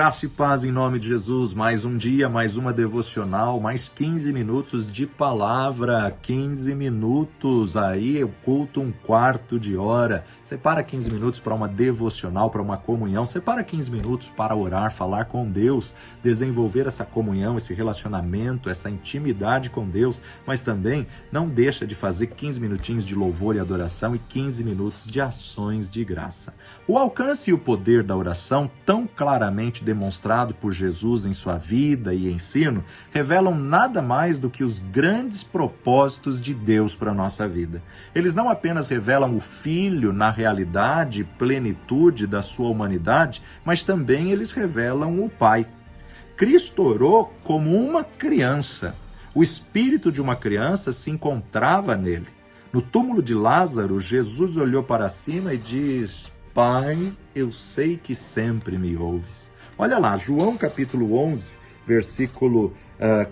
Graça e paz em nome de Jesus. Mais um dia, mais uma devocional, mais 15 minutos de palavra, 15 minutos, aí o culto, um quarto de hora. Separa 15 minutos para uma devocional, para uma comunhão. Separa 15 minutos para orar, falar com Deus, desenvolver essa comunhão, esse relacionamento, essa intimidade com Deus. Mas também não deixa de fazer 15 minutinhos de louvor e adoração e 15 minutos de ações de graça. O alcance e o poder da oração, tão claramente demonstrado por Jesus em sua vida e ensino, revelam nada mais do que os grandes propósitos de Deus para a nossa vida. Eles não apenas revelam o Filho na realidade e plenitude da sua humanidade, mas também eles revelam o Pai. Cristo orou como uma criança. O espírito de uma criança se encontrava nele. No túmulo de Lázaro, Jesus olhou para cima e diz: Pai, eu sei que sempre me ouves. Olha lá, João capítulo 11, versículo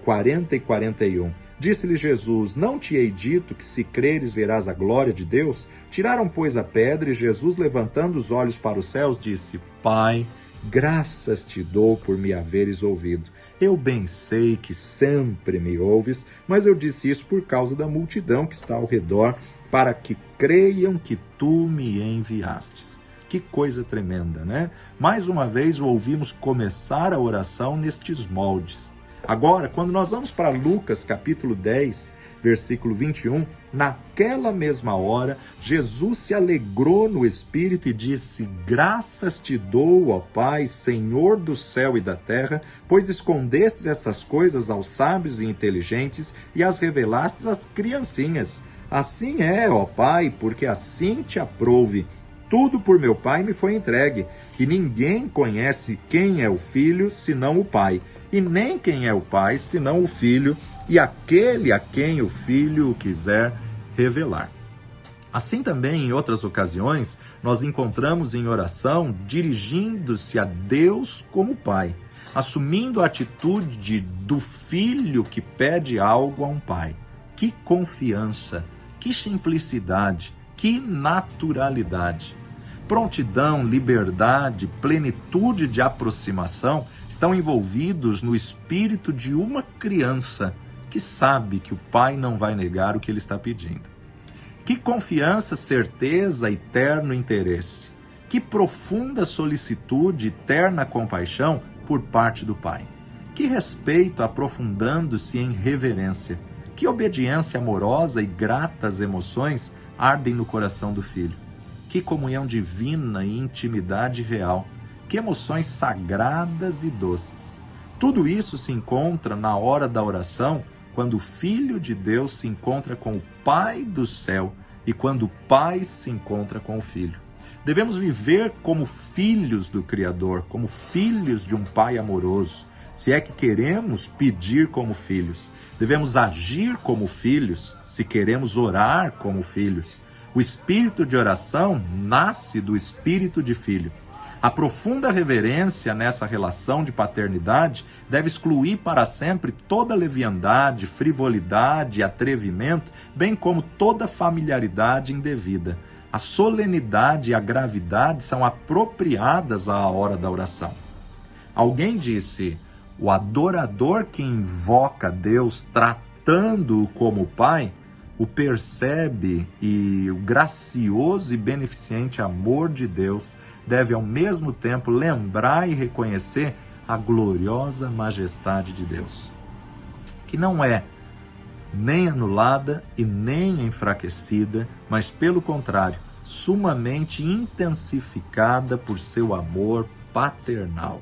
40 e 41. Disse-lhe Jesus: Não te hei dito que se creres verás a glória de Deus? Tiraram, pois, a pedra, e Jesus, levantando os olhos para os céus, disse: Pai, graças te dou por me haveres ouvido. Eu bem sei que sempre me ouves, mas eu disse isso por causa da multidão que está ao redor, para que creiam que tu me enviastes. Que coisa tremenda, né? Mais uma vez o ouvimos começar a oração nestes moldes. Agora, quando nós vamos para Lucas capítulo 10, versículo 21, naquela mesma hora, Jesus se alegrou no Espírito e disse: Graças te dou, ó Pai, Senhor do céu e da terra, pois escondestes essas coisas aos sábios e inteligentes e as revelastes às criancinhas. Assim é, ó Pai, porque assim te aprouve. Tudo por meu Pai me foi entregue, e ninguém conhece quem é o Filho, senão o Pai, e nem quem é o Pai, senão o Filho, e aquele a quem o Filho o quiser revelar. Assim também, em outras ocasiões, nós encontramos em oração dirigindo-se a Deus como Pai, assumindo a atitude do filho que pede algo a um pai. Que confiança, que simplicidade, que naturalidade. Prontidão, liberdade, plenitude de aproximação estão envolvidos no espírito de uma criança que sabe que o pai não vai negar o que ele está pedindo. Que confiança, certeza e terno interesse. Que profunda solicitude e terna compaixão por parte do pai. Que respeito aprofundando-se em reverência. Que obediência amorosa e gratas emoções ardem no coração do filho. Que comunhão divina e intimidade real. Que emoções sagradas e doces. Tudo isso se encontra na hora da oração, quando o Filho de Deus se encontra com o Pai do céu e quando o Pai se encontra com o Filho. Devemos viver como filhos do Criador, como filhos de um Pai amoroso. Se é que queremos pedir como filhos, devemos agir como filhos, se queremos orar como filhos. O espírito de oração nasce do espírito de filho. A profunda reverência nessa relação de paternidade deve excluir para sempre toda leviandade, frivolidade e atrevimento, bem como toda familiaridade indevida. A solenidade e a gravidade são apropriadas à hora da oração. Alguém disse: o adorador que invoca Deus tratando-o como Pai, o percebe, e o gracioso e beneficente amor de Deus deve ao mesmo tempo lembrar e reconhecer a gloriosa majestade de Deus, que não é nem anulada e nem enfraquecida, mas pelo contrário, sumamente intensificada por seu amor paternal.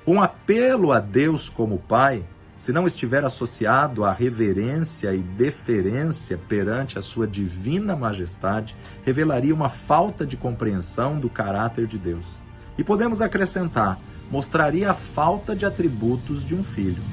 Um apelo a Deus como Pai, se não estiver associado à reverência e deferência perante a sua divina majestade, revelaria uma falta de compreensão do caráter de Deus. E podemos acrescentar, mostraria a falta de atributos de um filho.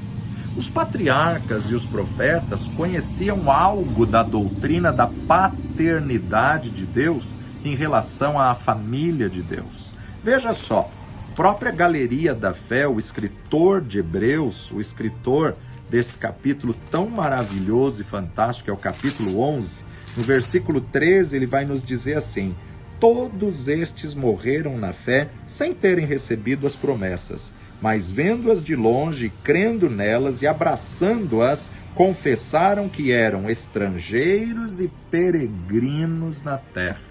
Os patriarcas e os profetas conheciam algo da doutrina da paternidade de Deus em relação à família de Deus. Veja só, própria galeria da fé, o escritor de Hebreus, o escritor desse capítulo tão maravilhoso e fantástico, é o capítulo 11, no versículo 13, ele vai nos dizer assim: todos estes morreram na fé sem terem recebido as promessas, mas vendo-as de longe, crendo nelas e abraçando-as, confessaram que eram estrangeiros e peregrinos na terra.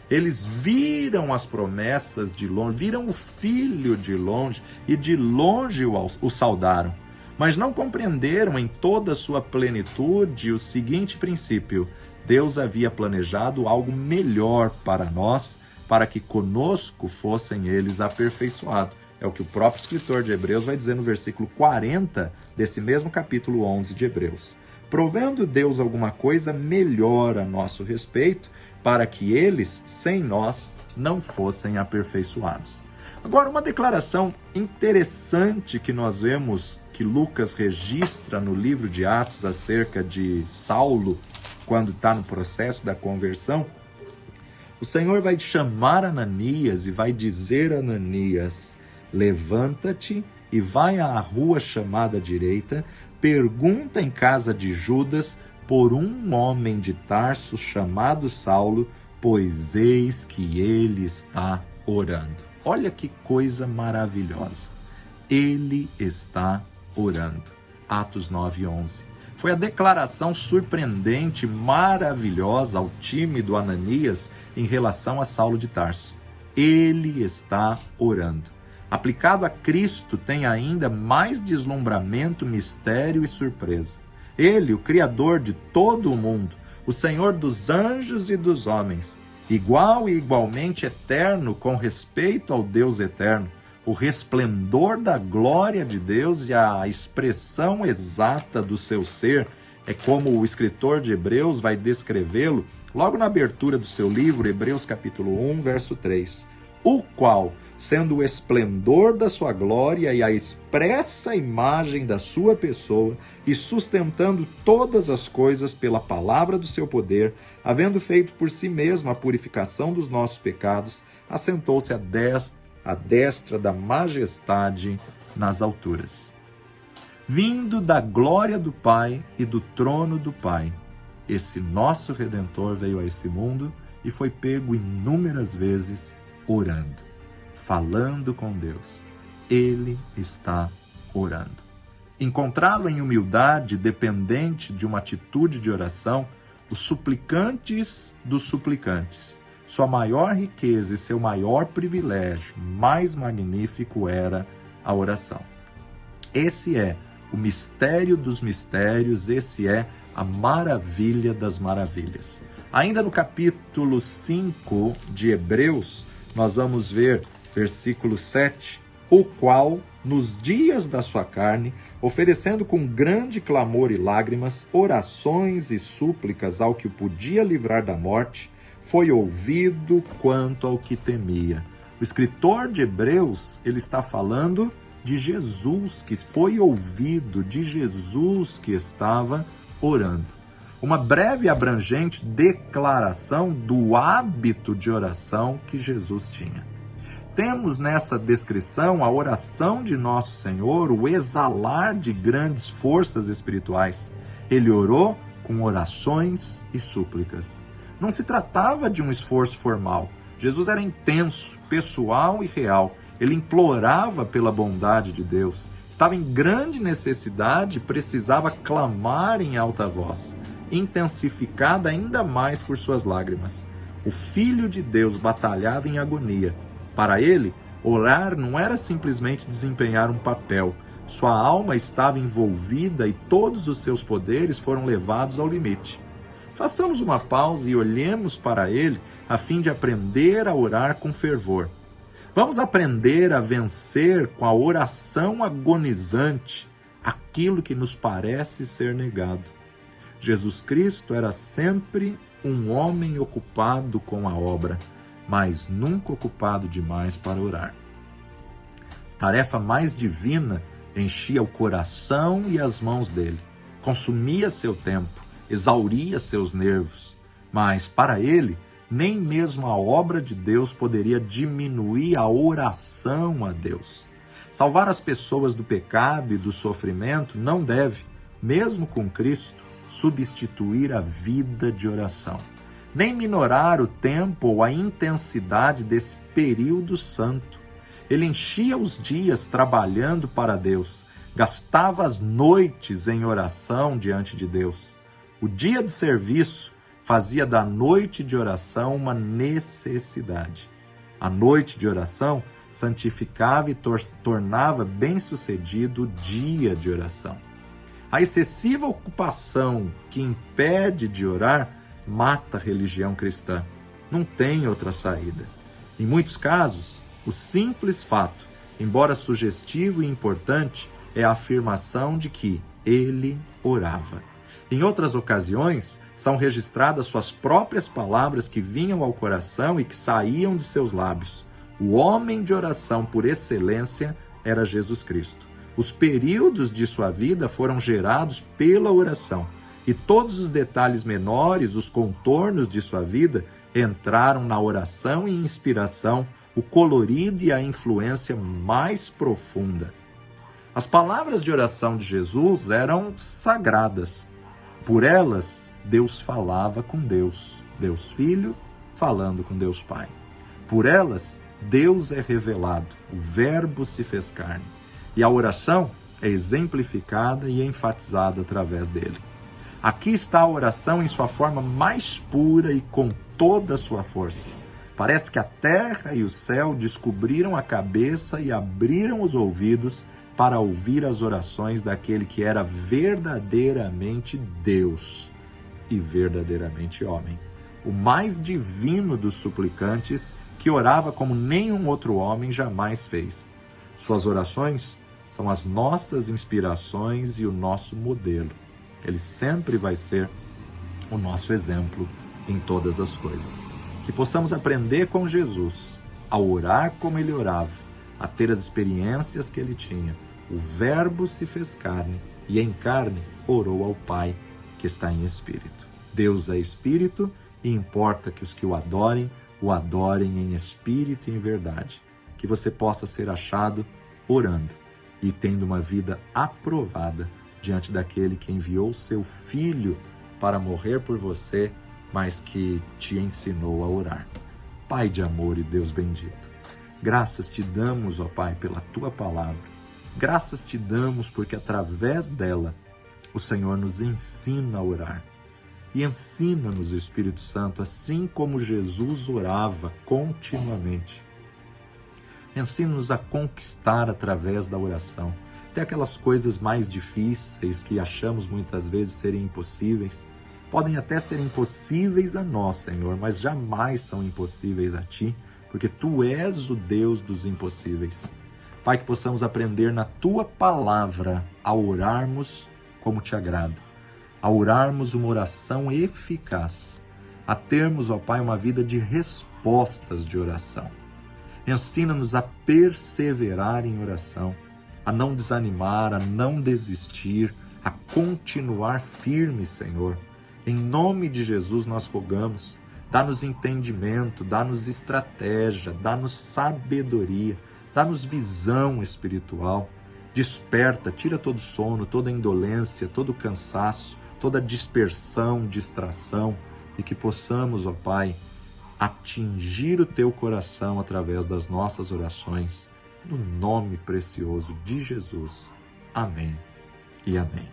Eles viram as promessas de longe, viram o filho de longe e de longe o saudaram. Mas não compreenderam em toda a sua plenitude o seguinte princípio: Deus havia planejado algo melhor para nós, para que conosco fossem eles aperfeiçoados. É o que o próprio escritor de Hebreus vai dizer no versículo 40 desse mesmo capítulo 11 de Hebreus. Provendo Deus alguma coisa melhor a nosso respeito, para que eles, sem nós, não fossem aperfeiçoados. Agora, uma declaração interessante que nós vemos que Lucas registra no livro de Atos acerca de Saulo, quando está no processo da conversão. O Senhor vai chamar Ananias e vai dizer a Ananias: levanta-te e vai à rua chamada direita, pergunta em casa de Judas por um homem de Tarso chamado Saulo, pois eis que ele está orando. Olha que coisa maravilhosa. Ele está orando. Atos 9:11. Foi a declaração surpreendente, maravilhosa ao tímido Ananias em relação a Saulo de Tarso. Ele está orando. Aplicado a Cristo, tem ainda mais deslumbramento, mistério e surpresa. Ele, o Criador de todo o mundo, o Senhor dos anjos e dos homens, igual e igualmente eterno com respeito ao Deus eterno, o resplendor da glória de Deus e a expressão exata do seu ser, é como o escritor de Hebreus vai descrevê-lo logo na abertura do seu livro, Hebreus capítulo 1, verso 3. O qual, sendo o esplendor da sua glória e a expressa imagem da sua pessoa, e sustentando todas as coisas pela palavra do seu poder, havendo feito por si mesmo a purificação dos nossos pecados, assentou-se à destra da majestade nas alturas. Vindo da glória do Pai e do trono do Pai, esse nosso Redentor veio a esse mundo e foi pego inúmeras vezes orando, falando com Deus. Ele está orando. Encontrá-lo em humildade, dependente de uma atitude de oração, os suplicantes dos suplicantes. Sua maior riqueza e seu maior privilégio, mais magnífico, era a oração. Esse é o mistério dos mistérios, esse é a maravilha das maravilhas. Ainda no capítulo 5 de Hebreus, nós vamos ver versículo 7, o qual, nos dias da sua carne, oferecendo com grande clamor e lágrimas, orações e súplicas ao que o podia livrar da morte, foi ouvido quanto ao que temia. O escritor de Hebreus, ele está falando de Jesus que foi ouvido, de Jesus que estava orando. Uma breve e abrangente declaração do hábito de oração que Jesus tinha. Temos nessa descrição a oração de nosso Senhor, o exalar de grandes forças espirituais. Ele orou com orações e súplicas. Não se tratava de um esforço formal. Jesus era intenso, pessoal e real. Ele implorava pela bondade de Deus. Estava em grande necessidade e precisava clamar em alta voz, intensificada ainda mais por suas lágrimas. O Filho de Deus batalhava em agonia. Para ele, orar não era simplesmente desempenhar um papel. Sua alma estava envolvida e todos os seus poderes foram levados ao limite. Façamos uma pausa e olhemos para ele a fim de aprender a orar com fervor. Vamos aprender a vencer com a oração agonizante aquilo que nos parece ser negado. Jesus Cristo era sempre um homem ocupado com a obra, mas nunca ocupado demais para orar. Tarefa mais divina enchia o coração e as mãos dele, consumia seu tempo, exauria seus nervos, mas para ele, nem mesmo a obra de Deus poderia diminuir a oração a Deus. Salvar as pessoas do pecado e do sofrimento não deve, mesmo com Cristo, substituir a vida de oração, nem minorar o tempo ou a intensidade desse período santo. Ele enchia os dias trabalhando para Deus, gastava as noites em oração diante de Deus. O dia de serviço fazia da noite de oração uma necessidade. A noite de oração santificava e tornava bem-sucedido o dia de oração. A excessiva ocupação que impede de orar mata a religião cristã. Não tem outra saída. Em muitos casos, o simples fato, embora sugestivo e importante, é a afirmação de que ele orava. Em outras ocasiões, são registradas suas próprias palavras que vinham ao coração e que saíam de seus lábios. O homem de oração por excelência era Jesus Cristo. Os períodos de sua vida foram gerados pela oração, e todos os detalhes menores, os contornos de sua vida, entraram na oração e inspiração, o colorido e a influência mais profunda. As palavras de oração de Jesus eram sagradas. Por elas, Deus falava com Deus, Deus Filho falando com Deus Pai. Por elas, Deus é revelado, o Verbo se fez carne. E a oração é exemplificada e enfatizada através dele. Aqui está a oração em sua forma mais pura e com toda a sua força. Parece que a terra e o céu descobriram a cabeça e abriram os ouvidos para ouvir as orações daquele que era verdadeiramente Deus e verdadeiramente homem. O mais divino dos suplicantes, que orava como nenhum outro homem jamais fez. Suas orações são as nossas inspirações e o nosso modelo. Ele sempre vai ser o nosso exemplo em todas as coisas. Que possamos aprender com Jesus a orar como ele orava, a ter as experiências que ele tinha. O Verbo se fez carne e em carne orou ao Pai que está em espírito. Deus é espírito e importa que os que o adorem em espírito e em verdade. Que você possa ser achado orando e tendo uma vida aprovada diante daquele que enviou seu Filho para morrer por você, mas que te ensinou a orar. Pai de amor e Deus bendito, graças te damos, ó Pai, pela tua palavra. Graças te damos porque através dela o Senhor nos ensina a orar. E ensina-nos, Espírito Santo, assim como Jesus orava continuamente. Ensina-nos a conquistar através da oração. Até aquelas coisas mais difíceis que achamos muitas vezes serem impossíveis, podem até ser impossíveis a nós, Senhor, mas jamais são impossíveis a Ti, porque Tu és o Deus dos impossíveis. Pai, que possamos aprender na Tua palavra a orarmos como Te agrada, a orarmos uma oração eficaz, a termos, ó Pai, uma vida de respostas de oração. Ensina-nos a perseverar em oração, a não desanimar, a não desistir, a continuar firme, Senhor. Em nome de Jesus nós rogamos, dá-nos entendimento, dá-nos estratégia, dá-nos sabedoria, dá-nos visão espiritual. Desperta, tira todo sono, toda indolência, todo cansaço, toda dispersão, distração, e que possamos, ó Pai, atingir o Teu coração através das nossas orações, no nome precioso de Jesus. Amém e amém.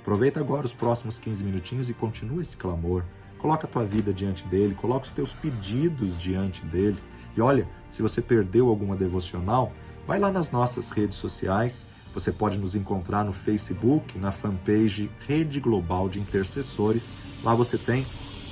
Aproveita agora os próximos 15 minutinhos e continua esse clamor. Coloca a tua vida diante dele, coloca os teus pedidos diante dele. E olha, se você perdeu alguma devocional, vai lá nas nossas redes sociais. Você pode nos encontrar no Facebook, na fanpage Rede Global de Intercessores. Lá você tem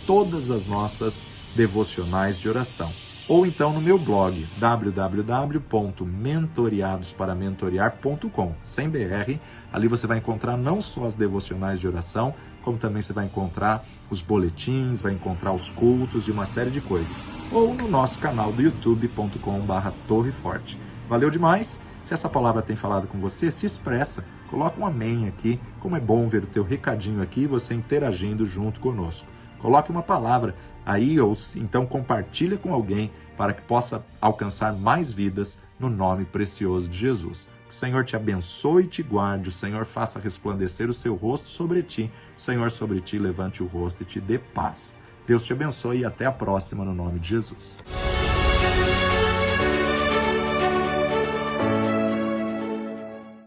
todas as nossas devocionais de oração. Ou então no meu blog, www.mentoriadosparamentoriar.com, sem BR. Ali você vai encontrar não só as devocionais de oração, como também você vai encontrar os boletins, vai encontrar os cultos e uma série de coisas. Ou no nosso canal do youtube.com/torreforte. Valeu demais! Se essa palavra tem falado com você, se expressa. Coloca um amém aqui. Como é bom ver o teu recadinho aqui e você interagindo junto conosco. Coloque uma palavra aí ou então compartilha com alguém para que possa alcançar mais vidas no nome precioso de Jesus. Que o Senhor te abençoe e te guarde, o Senhor faça resplandecer o seu rosto sobre ti, o Senhor sobre ti levante o rosto e te dê paz. Deus te abençoe e até a próxima no nome de Jesus.